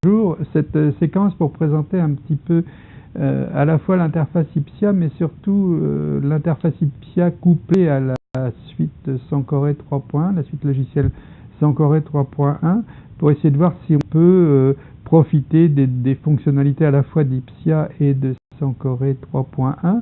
Bonjour, cette séquence pour présenter un petit peu à la fois l'interface IPSIA, mais surtout l'interface IPSIA couplée à la suite Sankoré 3.1, la suite logicielle Sankoré 3.1, pour essayer de voir si on peut profiter des fonctionnalités à la fois d'IPSIA et de Sankoré 3.1,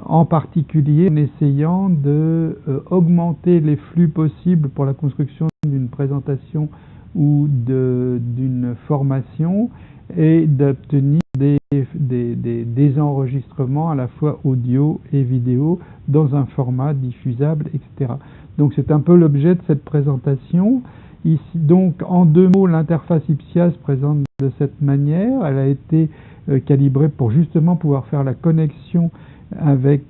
en particulier en essayant de augmenter les flux possibles pour la construction d'une présentation ou d'une formation et d'obtenir des enregistrements à la fois audio et vidéo dans un format diffusable, etc. Donc c'est un peu l'objet de cette présentation. Ici, donc en deux mots, l'interface IPSIA se présente de cette manière. Elle a été calibrée pour justement pouvoir faire la connexion avec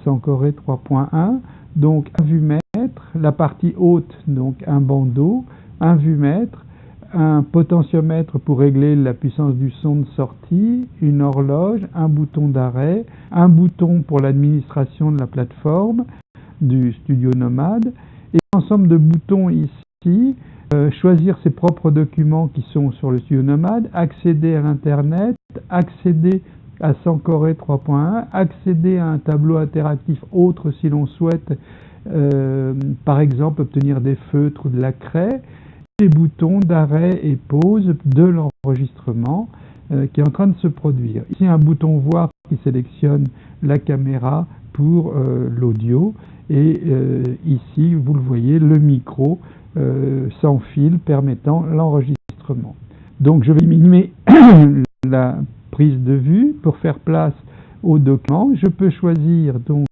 Sankoré 3.1. Donc un vumètre, la partie haute, donc un bandeau, un vumètre, un potentiomètre pour régler la puissance du son de sortie, une horloge, un bouton d'arrêt, un bouton pour l'administration de la plateforme du Studio Nomad et un ensemble de boutons ici, choisir ses propres documents qui sont sur le Studio Nomad, accéder à l'internet, accéder à Sankoré 3.1, accéder à un tableau interactif autre si l'on souhaite, par exemple obtenir des feutres ou de la craie, les boutons d'arrêt et pause de l'enregistrement qui est en train de se produire. Ici un bouton voir qui sélectionne la caméra pour l'audio et ici vous le voyez le micro sans fil permettant l'enregistrement. Donc je vais diminuer la prise de vue pour faire place au document. Je peux choisir donc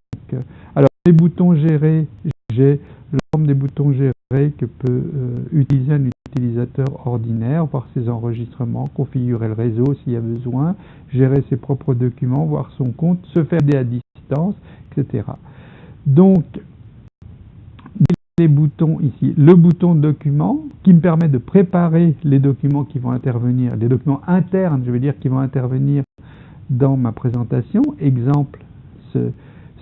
alors les boutons gérer, j'ai l'ensemble des boutons gérés que peut utiliser un utilisateur ordinaire, voir ses enregistrements, configurer le réseau s'il y a besoin, gérer ses propres documents, voir son compte, se faire aider à distance, etc. Donc les boutons ici, le bouton document qui me permet de préparer les documents qui vont intervenir, les documents internes, je veux dire, qui vont intervenir dans ma présentation. Exemple,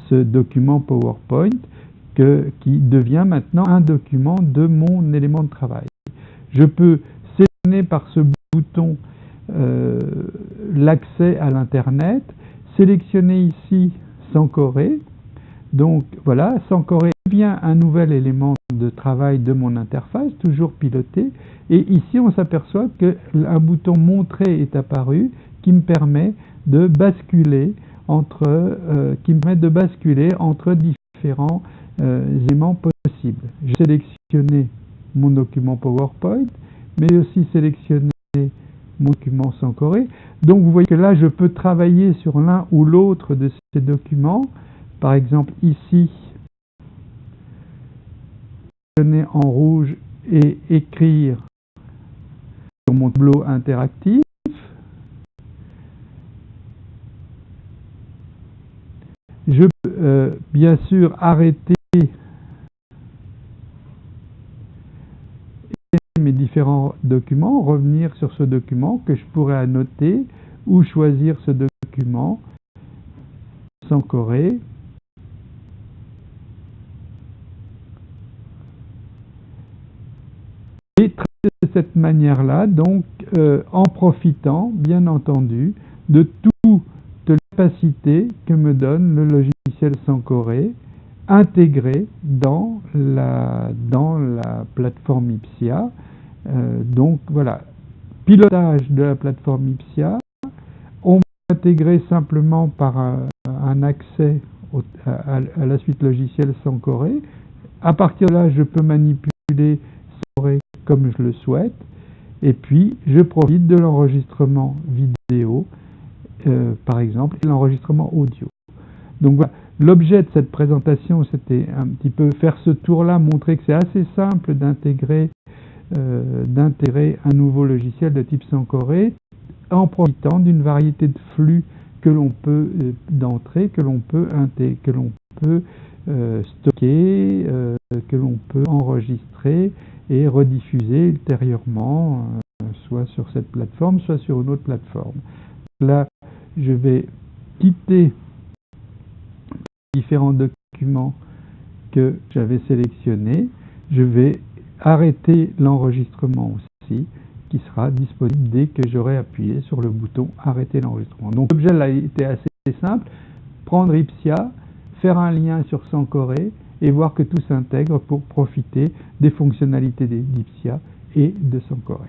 ce document PowerPoint qui devient maintenant un document de mon élément de travail. Je peux sélectionner par ce bouton l'accès à l'internet, sélectionner ici Sankoré. Donc voilà, Sankoré devient un nouvel élément de travail de mon interface, toujours piloté. Et ici, on s'aperçoit qu'un bouton montrer est apparu qui me permet de basculer entre différents éléments possibles. J'ai sélectionné mon document PowerPoint, mais aussi sélectionné mon document Sankoré. Donc vous voyez que là, je peux travailler sur l'un ou l'autre de ces documents. Par exemple, ici, sélectionner en rouge et écrire sur mon tableau interactif. Je peux bien sûr arrêter mes différents documents, revenir sur ce document que je pourrais annoter ou choisir ce document Sankoré. Et de cette manière-là, donc en profitant, bien entendu, de toute capacité que me donne le logiciel Sankoré, intégré dans la plateforme IPSIA. Donc voilà, pilotage de la plateforme IPSIA. On va intégrer simplement par un accès à la suite logicielle Sankoré. À partir de là, je peux manipuler Sankoré comme je le souhaite. Et puis, je profite de l'enregistrement vidéo, par exemple, et l'enregistrement audio. Donc voilà, l'objet de cette présentation, c'était un petit peu faire ce tour-là, montrer que c'est assez simple d'intégrer un nouveau logiciel de type Sankoré en profitant d'une variété de flux que l'on peut d'entrée, que l'on peut stocker, que l'on peut enregistrer et rediffuser ultérieurement, soit sur cette plateforme, soit sur une autre plateforme. Là, je vais quitter les différents documents que j'avais sélectionnés. Je vais arrêter l'enregistrement aussi qui sera disponible dès que j'aurai appuyé sur le bouton arrêter l'enregistrement. Donc l'objet là a été assez simple, prendre Ipsia, faire un lien sur Sancoré et voir que tout s'intègre pour profiter des fonctionnalités d'Ipsia et de Sancoré.